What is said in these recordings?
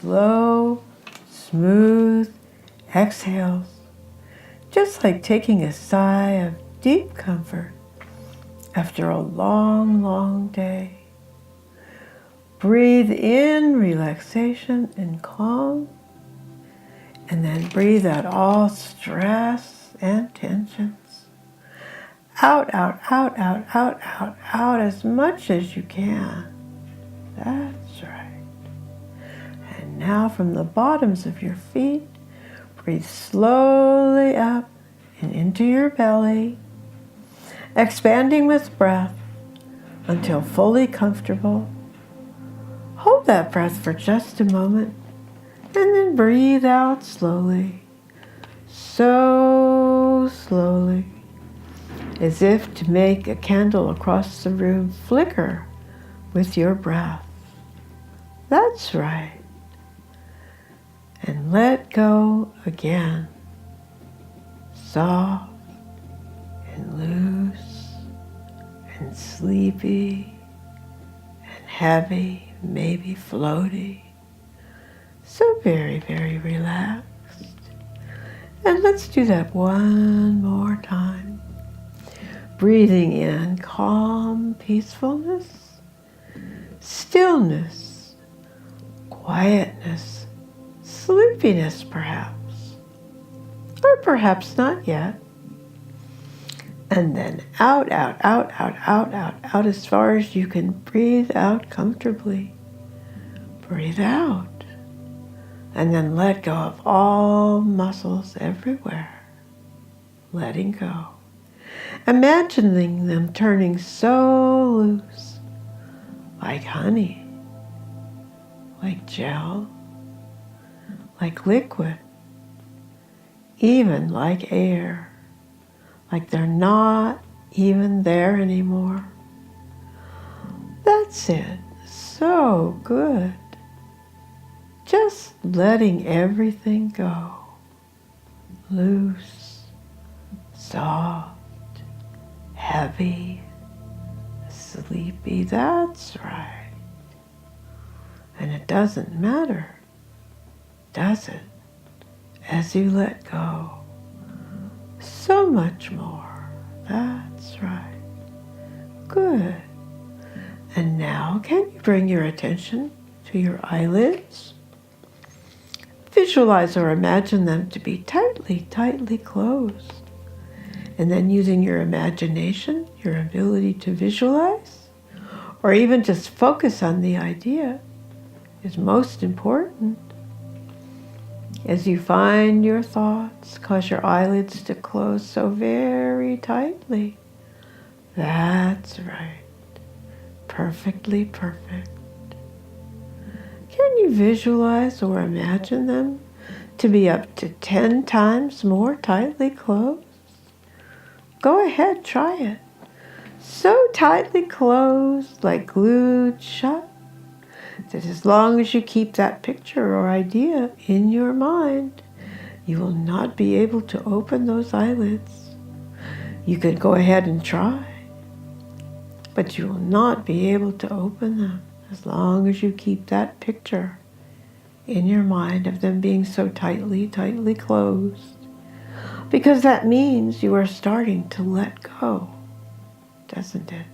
slow, smooth exhales, just like taking a sigh of deep comfort after a long, long day. Breathe in relaxation and calm, and then breathe out all stress and tensions. Out, out, out, out, out, out, out as much as you can. That's right. And now from the bottoms of your feet, breathe slowly up and into your belly, expanding with breath until fully comfortable. Hold that breath for just a moment and then breathe out slowly, so slowly, as if to make a candle across the room flicker with your breath. That's right. And let go again. Soft and loose and sleepy and heavy, maybe floaty. So very, very relaxed. And let's do that one more time. Breathing in calm peacefulness, stillness, quietness, sleepiness perhaps, or perhaps not yet. And then out, out, out, out, out, out, out as far as you can breathe out comfortably. Breathe out. And then let go of all muscles everywhere. Letting go. Imagining them turning so loose, like honey, like gel, like liquid, even like air, like they're not even there anymore. That's it. So good. Just letting everything go. Loose, soft, heavy, sleepy. That's right. And it doesn't matter, does it? As you let go. So much more. That's right. Good. And now, can you bring your attention to your eyelids? Visualize or imagine them to be tightly, tightly closed. And then using your imagination, your ability to visualize, or even just focus on the idea is most important. As you find your thoughts, cause your eyelids to close so very tightly. That's right. Perfectly perfect. Can you visualize or imagine them to be up to 10 times more tightly closed? Go ahead, try it. So tightly closed, like glued shut, that as long as you keep that picture or idea in your mind, you will not be able to open those eyelids. You could go ahead and try, but you will not be able to open them as long as you keep that picture in your mind of them being so tightly, tightly closed. Because that means you are starting to let go, doesn't it?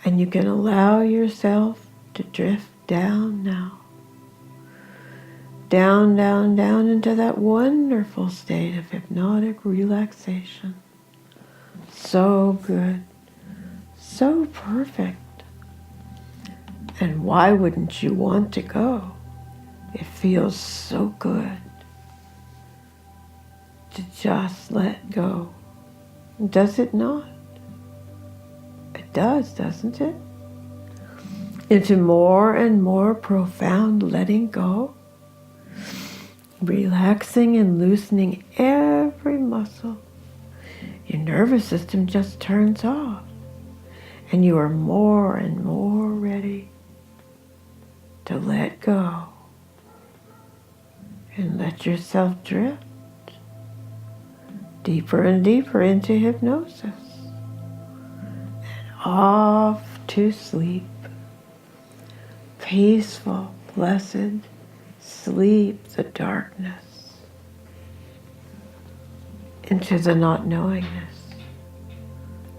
And you can allow yourself to drift down now. Down, down, down into that wonderful state of hypnotic relaxation. So good. So perfect. And why wouldn't you want to go? It feels so good to just let go. Does it not? It does, doesn't it? Into more and more profound letting go, relaxing and loosening every muscle. Your nervous system just turns off, and you are more and more ready to let go and let yourself drift deeper and deeper into hypnosis and off to sleep. Peaceful, blessed sleep, the darkness, into the not knowingness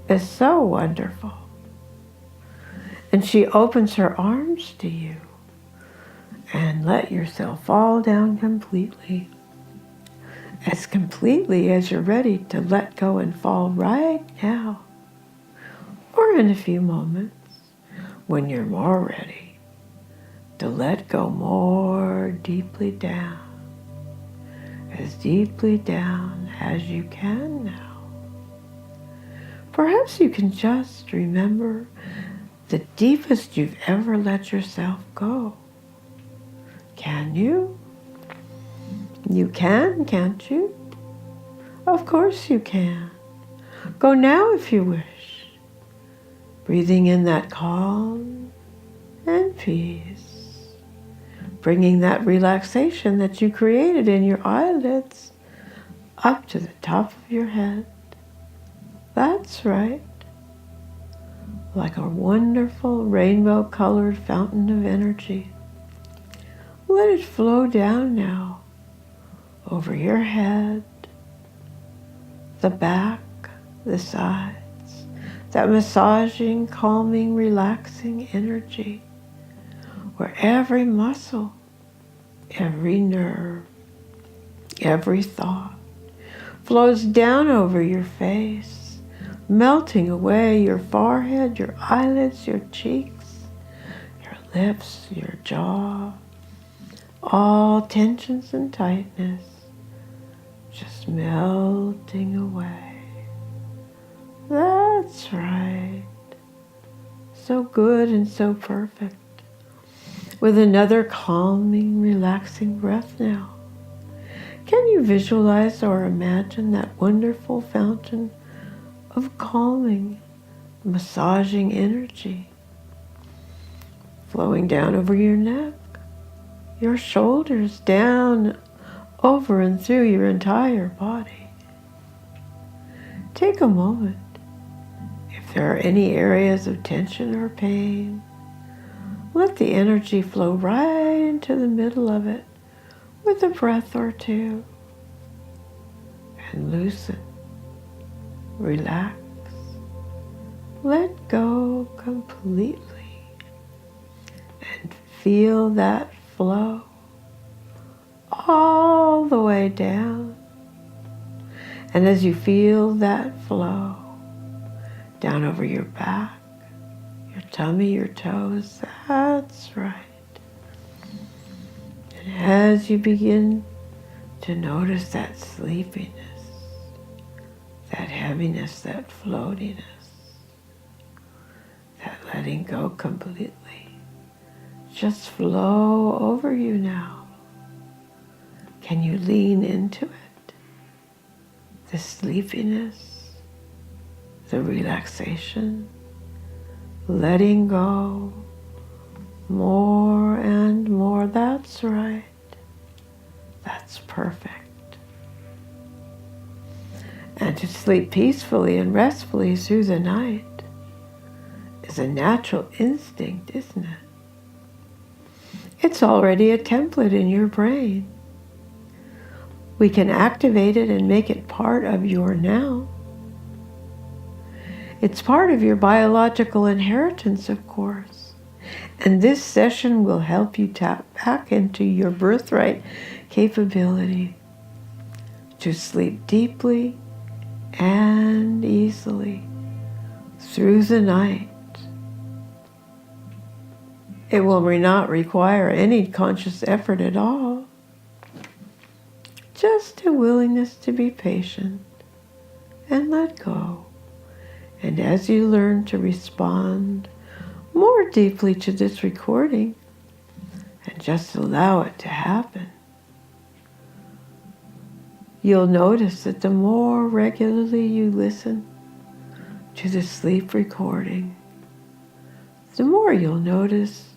is so wonderful. And she opens her arms to you and let yourself fall down completely as you're ready to let go and fall right now, or in a few moments when you're more ready to let go more deeply down, as deeply down as you can now. Perhaps you can just remember the deepest you've ever let yourself go. Can you? You can, can't you? Of course you can. Go now if you wish. Breathing in that calm and peace. Bringing that relaxation that you created in your eyelids up to the top of your head. That's right. Like a wonderful rainbow-colored fountain of energy. Let it flow down now over your head, the back, the sides, that massaging, calming, relaxing energy where every muscle, every nerve, every thought flows down over your face, melting away your forehead, your eyelids, your cheeks, your lips, your jaw, all tensions and tightness just melting away. That's right. So good and so perfect. With another calming, relaxing breath now. Can you visualize or imagine that wonderful fountain of calming, massaging energy flowing down over your neck, your shoulders, down over and through your entire body? Take a moment. If there are any areas of tension or pain, let the energy flow right into the middle of it with a breath or two. And loosen, relax, let go completely. And feel that flow all the way down. And as you feel that flow down over your back, your tummy, your toes, that's right. And as you begin to notice that sleepiness, that heaviness, that floatiness, that letting go completely, just flow over you now. Can you lean into it? The sleepiness, the relaxation, letting go more and more. That's right. That's perfect. And to sleep peacefully and restfully through the night is a natural instinct, isn't it? It's already a template in your brain. We can activate it and make it part of your now. It's part of your biological inheritance, of course. And this session will help you tap back into your birthright capability to sleep deeply and easily through the night. It will not require any conscious effort at all. Just a willingness to be patient and let go. And as you learn to respond more deeply to this recording and just allow it to happen, you'll notice that the more regularly you listen to the sleep recording, the more you'll notice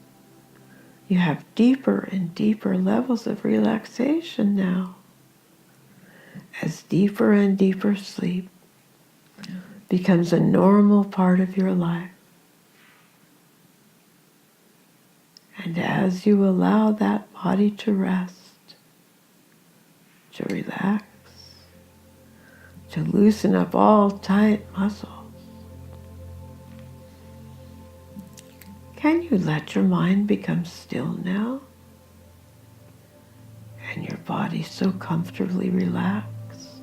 you have deeper and deeper levels of relaxation now, as deeper and deeper sleep becomes a normal part of your life. And as you allow that body to rest, to relax, to loosen up all tight muscles, can you let your mind become still now? And your body so comfortably relaxed?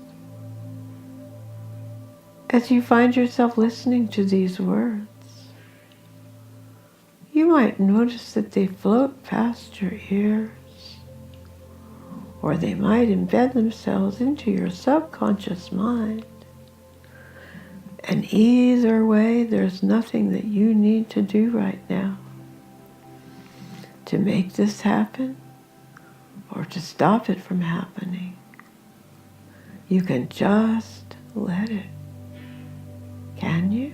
As you find yourself listening to these words, you might notice that they float past your ears, or they might embed themselves into your subconscious mind. And either way, there's nothing that you need to do right now to make this happen or to stop it from happening. You can just let it. Can you?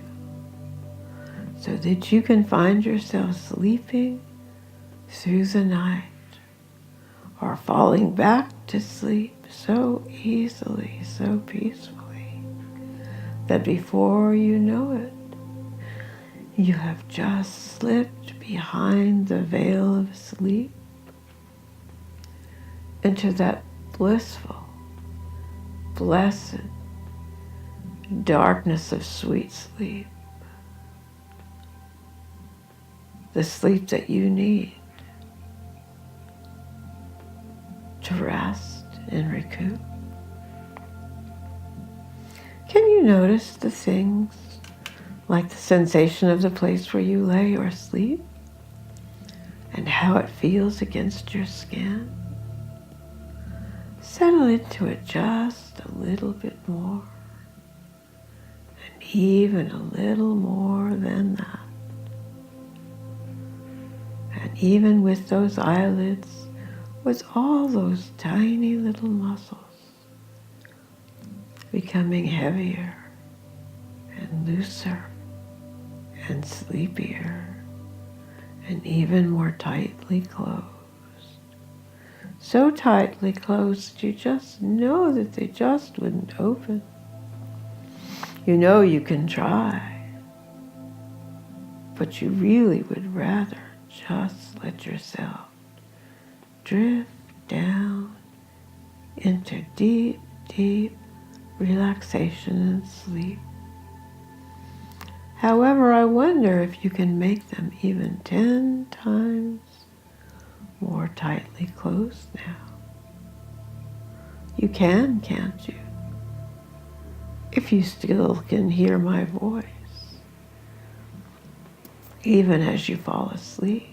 So that you can find yourself sleeping through the night or falling back to sleep so easily, so peacefully, that before you know it, you have just slipped behind the veil of sleep into that blissful, blessed darkness of sweet sleep. The sleep that you need to rest and recoup. Can you notice the things like the sensation of the place where you lay or sleep and how it feels against your skin? Settle into it just a little bit more, and even a little more than that. And even with those eyelids, with all those tiny little muscles becoming heavier and looser and sleepier and even more tightly closed. So tightly closed that you just know that they just wouldn't open. You know you can try, but you really would rather just let yourself drift down into deep, deep relaxation and sleep. However, I wonder if you can make them even 10 times more tightly closed now. You can, can't you? If you still can hear my voice, even as you fall asleep.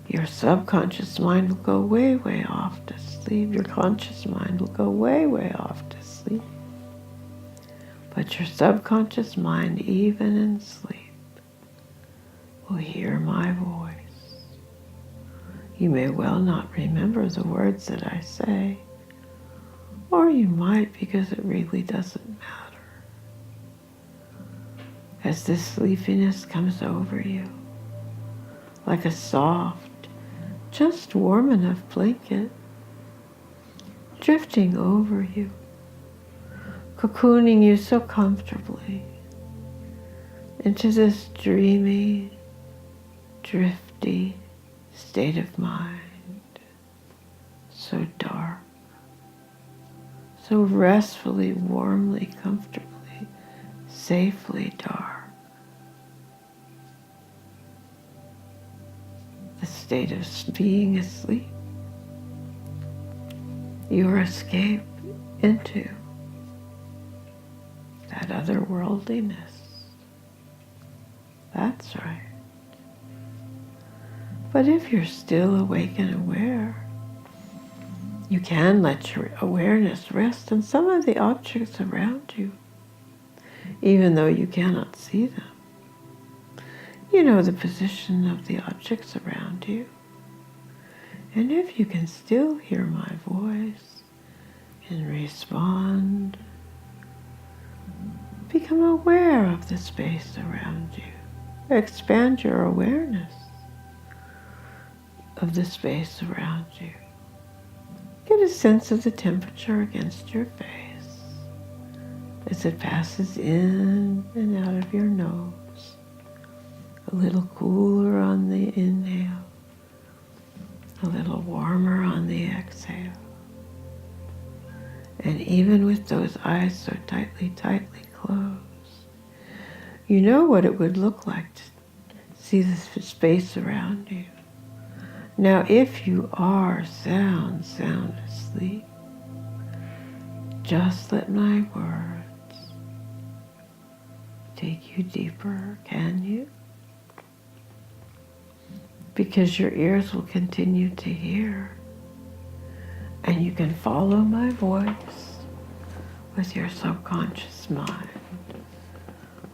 Your subconscious mind will go way, way off to sleep. Your conscious mind will go way, way off to sleep. But your subconscious mind, even in sleep, will hear my voice. You may well not remember the words that I say, or you might because it really doesn't matter. As this sleepiness comes over you, like a soft, just warm enough blanket, drifting over you, cocooning you so comfortably into this dreamy, drifty state of mind, so dark, so restfully, warmly, comfortably, safely dark. The state of being asleep, your escape into that otherworldliness. That's right. But if you're still awake and aware, you can let your awareness rest on some of the objects around you, even though you cannot see them. You know the position of the objects around you. And if you can still hear my voice and respond, become aware of the space around you. Expand your awareness of the space around you. Get a sense of the temperature against your face as it passes in and out of your nose, A little cooler on the inhale, a little warmer on the exhale. And even with those eyes so tightly closed, you know what it would look like to see the space around you. Now, if you are sound asleep, just let my words take you deeper, can you? Because your ears will continue to hear, and you can follow my voice with your subconscious mind,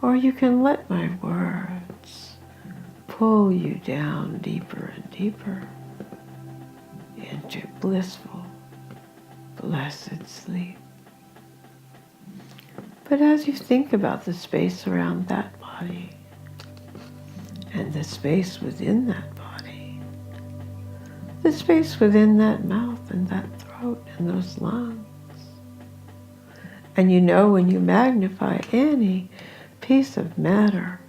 or you can let my words pull you down deeper and deeper into blissful, blessed sleep. But as you think about the space around that body and the space within that body, the space within that mouth and that throat and those lungs, and you know when you magnify any piece of matter,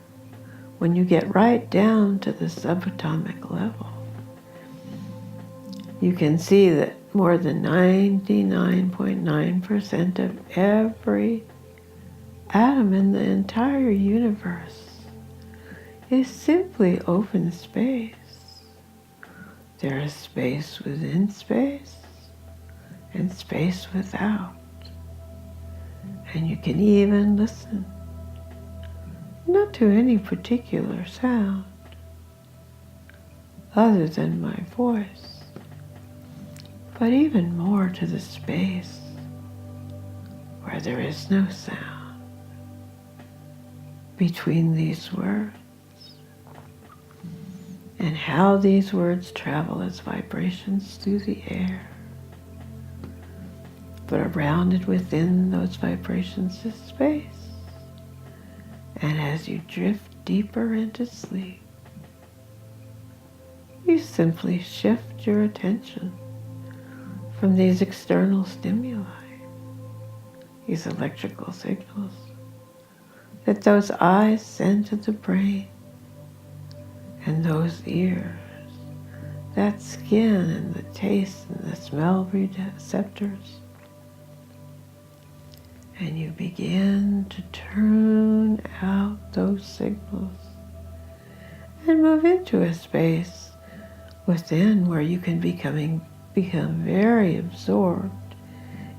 when you get right down to the subatomic level, you can see that more than 99.9% of every atom in the entire universe is simply open space. There is space within space and space without. And you can even listen, not to any particular sound other than my voice, but even more to the space where there is no sound between these words, and how these words travel as vibrations through the air. But around and within those vibrations is space. And as you drift deeper into sleep, you simply shift your attention from these external stimuli, these electrical signals that those eyes send to the brain, and those ears, that skin and the taste and the smell receptors. And you begin to turn out those signals and move into a space within where you can become very absorbed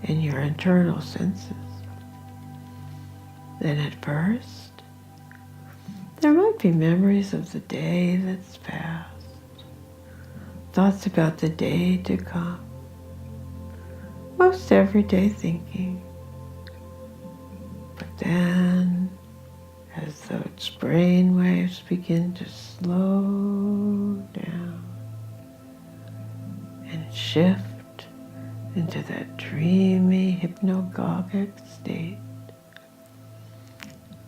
in your internal senses. Then at first, there might be memories of the day that's passed, thoughts about the day to come, most everyday thinking. But then, as those brain waves begin to slow down and shift into that dreamy, hypnagogic state,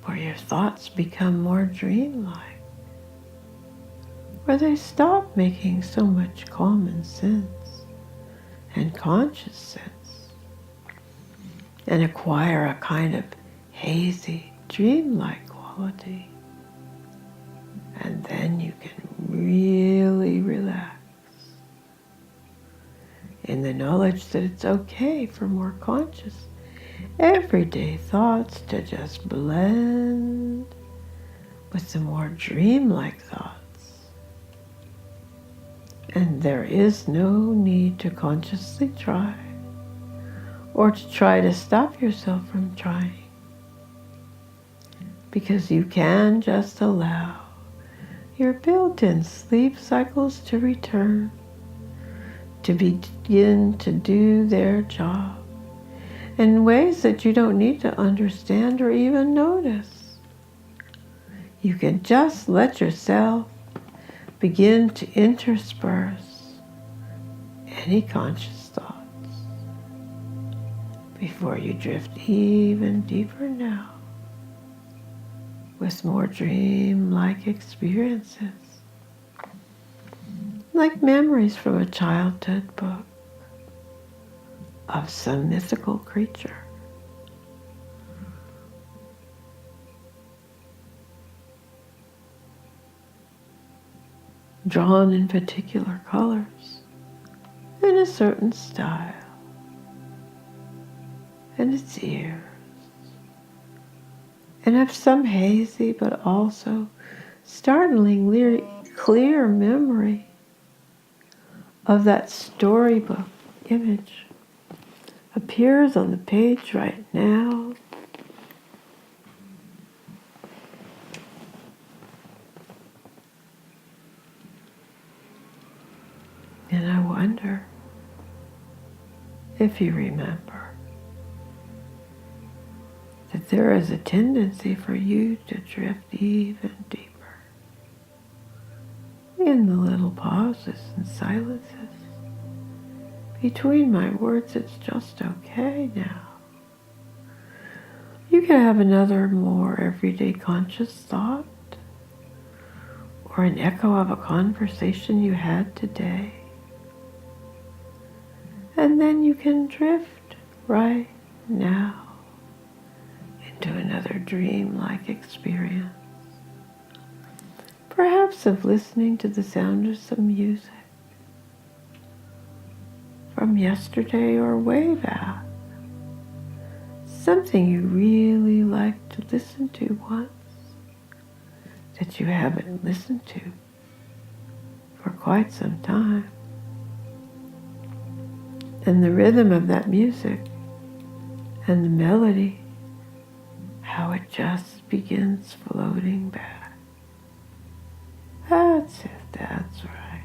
where your thoughts become more dreamlike, where they stop making so much common sense and conscious sense and acquire a kind of hazy, dreamlike quality. And then you can really relax in the knowledge that it's okay for more conscious, everyday thoughts to just blend with the more dreamlike thoughts. And there is no need to consciously try or to try to stop yourself from trying, because you can just allow your built-in sleep cycles to return, to begin to do their job in ways that you don't need to understand or even notice. You can just let yourself begin to intersperse any conscious thoughts before you drift even deeper now with more dream-like experiences, like memories from a childhood book of some mythical creature. drawn in particular colors, in a certain style, and its ears, and have some hazy but also startlingly clear memory of that storybook image appears on the page right now. And I wonder if you remember that there is a tendency for you to drift even deeper in the little pauses and silences between my words. It's just okay now. You can have another more everyday conscious thought or an echo of a conversation you had today. And then you can drift right now into another dream-like experience, perhaps of listening to the sound of some music from yesterday or way back, something you really liked to listen to once that you haven't listened to for quite some time. And the rhythm of that music and the melody, how it just begins floating back. That's it, that's right.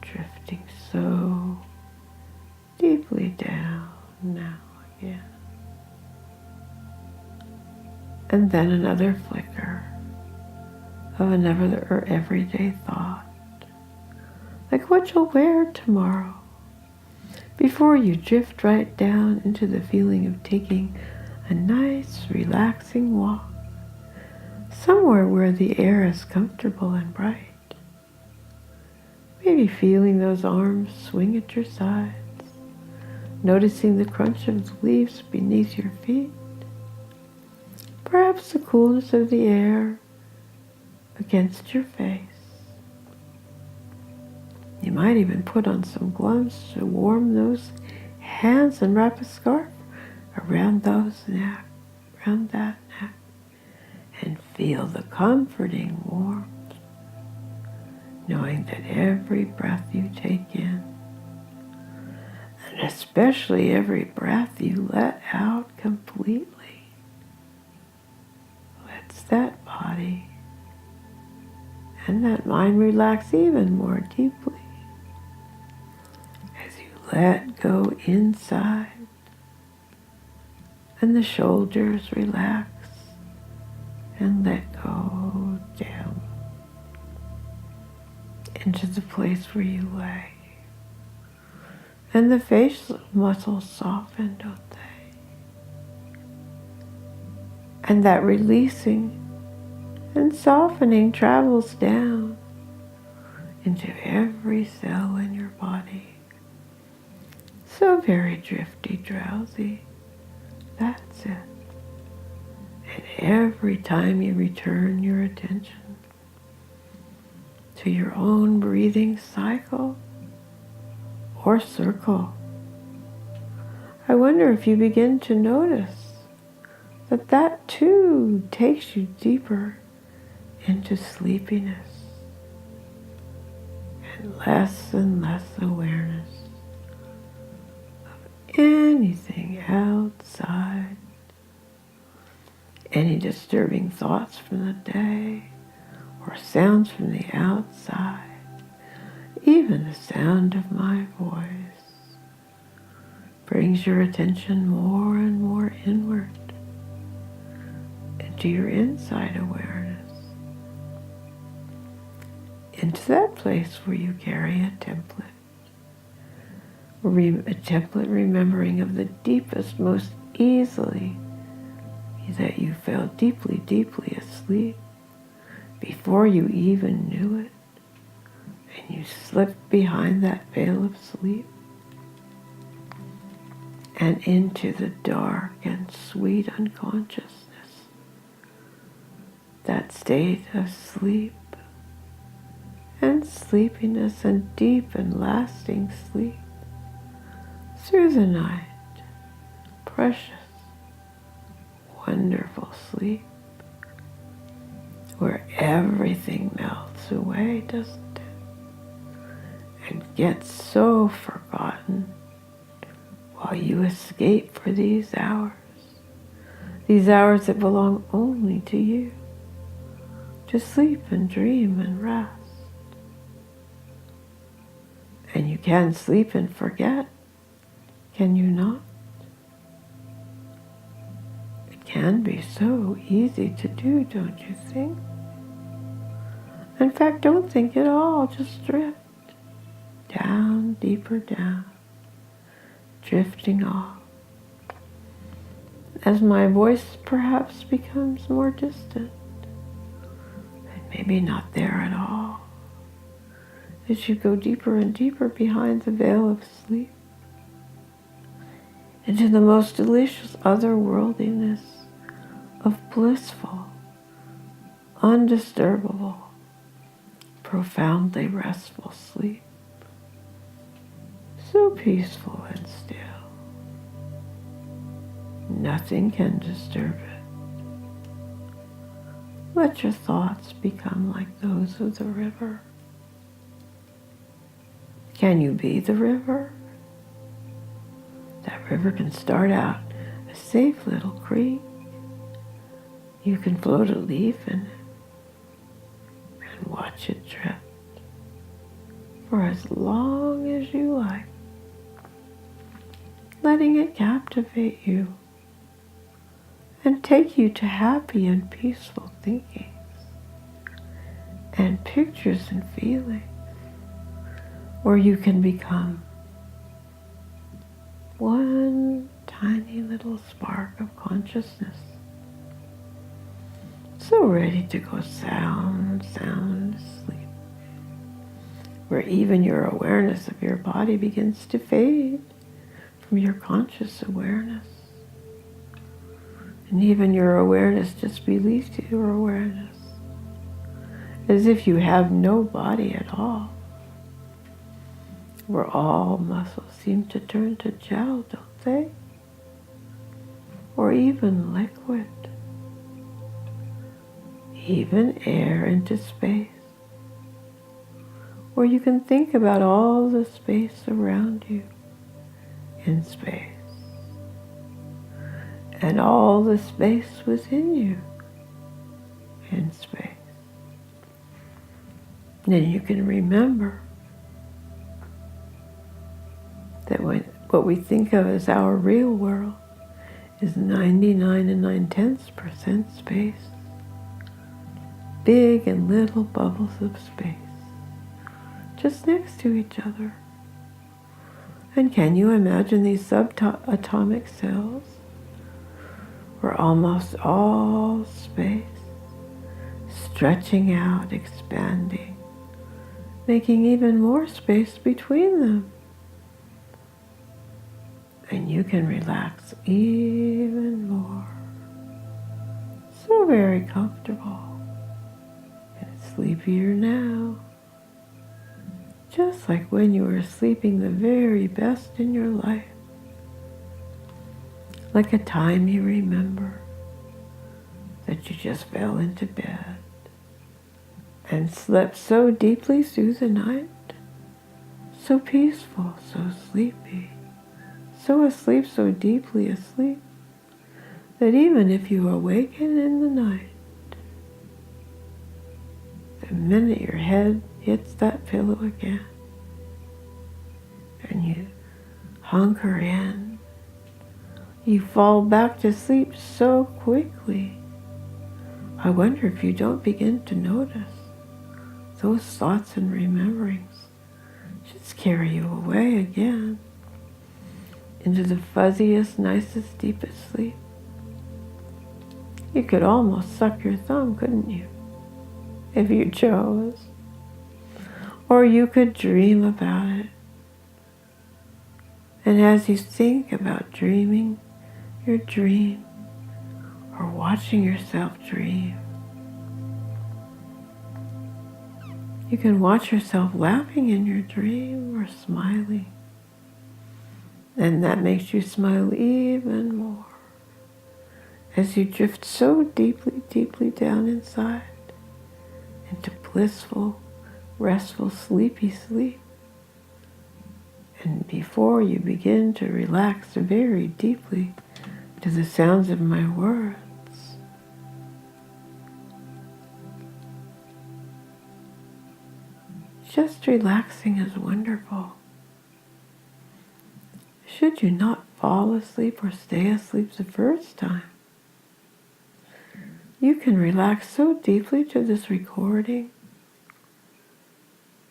Drifting so deeply down now again. And then another flicker of another everyday thought, like what you'll wear tomorrow, before you drift right down into the feeling of taking a nice, relaxing walk, somewhere where the air is comfortable and bright. Maybe feeling those arms swing at your sides, noticing the crunch of the leaves beneath your feet, perhaps the coolness of the air against your face. You might even put on some gloves to warm those hands and wrap a scarf around that neck, and feel the comforting warmth, knowing that every breath you take in, and especially every breath you let out completely, lets that body and that mind relax even more deeply as you let go inside and the shoulders relax and let go down into the place where you lay. And the facial muscles soften, don't they? And that releasing and softening travels down into every cell in your body. So very drifty, drowsy. That's it. And every time you return your attention to your own breathing cycle or circle, I wonder if you begin to notice that that too takes you deeper into sleepiness and less awareness of anything outside, any disturbing thoughts from the day or sounds from the outside, even the sound of my voice brings your attention more and more inward into your inside awareness, into that place where you carry a template, remembering of the deepest, most easily, that you fell deeply, deeply asleep before you even knew it, and you slipped behind that veil of sleep and into the dark and sweet unconsciousness that state of sleep and sleepiness and deep and lasting sleep through the night. Precious, wonderful sleep where everything melts away, doesn't it? And gets so forgotten while you escape for these hours that belong only to you, to sleep and dream and rest. And you can sleep and forget, can you not? It can be so easy to do, don't you think? In fact, don't think at all, just drift down, deeper down, drifting off. As my voice perhaps becomes more distant, and maybe not there at all, as you go deeper and deeper behind the veil of sleep, into the most delicious otherworldliness of blissful, undisturbable, profoundly restful sleep. So peaceful and still. Nothing can disturb it. Let your thoughts become like those of the river. Can you be the river? That river can start out a safe little creek. You can float a leaf in it and watch it drift for as long as you like, letting it captivate you and take you to happy and peaceful thinkings and pictures and feelings where you can become one tiny little spark of consciousness, so ready to go sound asleep, where even your awareness of your body begins to fade from your conscious awareness. And even your awareness just releases your awareness, as if you have no body at all, where all muscles seem to turn to gel, don't they? Or even liquid, even air into space, where you can think about all the space around you in space, and all the space within you in space. Then you can remember that what we think of as our real world is 99 and 9/10% space. Big and little bubbles of space, just next to each other. And can you imagine these subatomic cells were almost all space, stretching out, expanding, making even more space between them? And you can relax even more. So very comfortable and sleepier now. Just like when you were sleeping the very best in your life. Like a time you remember that you just fell into bed and slept so deeply through the night, so peaceful, so sleepy, so asleep, so deeply asleep, that even if you awaken in the night, the minute your head hits that pillow again, and you hunker in, you fall back to sleep so quickly. I wonder if you don't begin to notice those thoughts and rememberings just carry you away again into the fuzziest, nicest, deepest sleep. You could almost suck your thumb, couldn't you? If you chose. Or you could dream about it. And as you think about dreaming your dream, or watching yourself dream, You can watch yourself laughing in your dream or smiling. And that makes you smile even more as you drift so deeply, deeply down inside into blissful, restful, sleepy sleep. And before you begin to relax very deeply to the sounds of my words, just relaxing is wonderful. Should you not fall asleep or stay asleep the first time, you can relax so deeply to this recording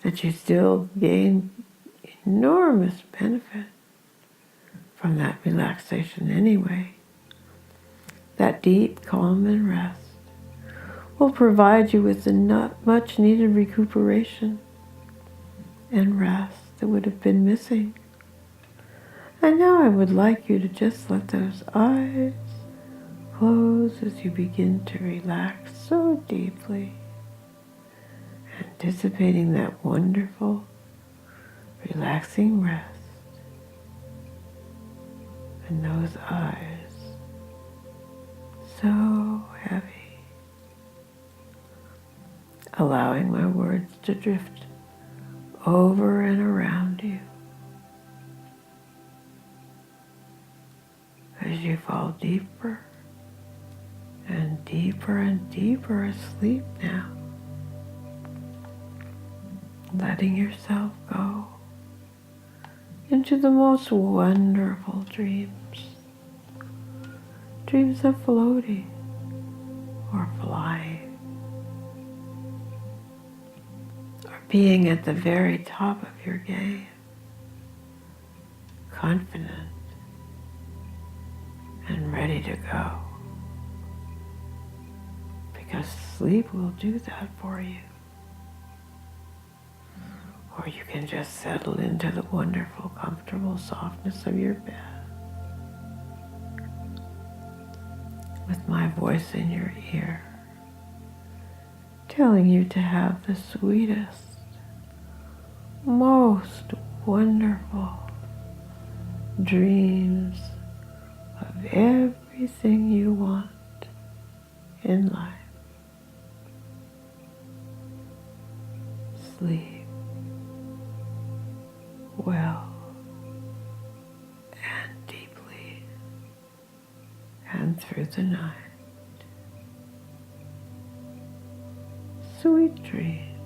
that you still gain enormous benefit from that relaxation anyway. That deep calm and rest will provide you with the much needed recuperation and rest that would have been missing. And now I would like you to just let those eyes close as you begin to relax so deeply, anticipating that wonderful, relaxing rest. And those eyes so heavy, allowing my words to drift over and around you as you fall deeper and deeper and deeper asleep now, letting yourself go into the most wonderful dreams. Dreams of floating or flying, or being at the very top of your game, confident and ready to go. Because sleep will do that for you. Or you can just settle into the wonderful, comfortable softness of your bed with my voice in your ear, telling you to have the sweetest, most wonderful dreams of everything you want in life. Sleep well and deeply and through the night. Sweet dreams.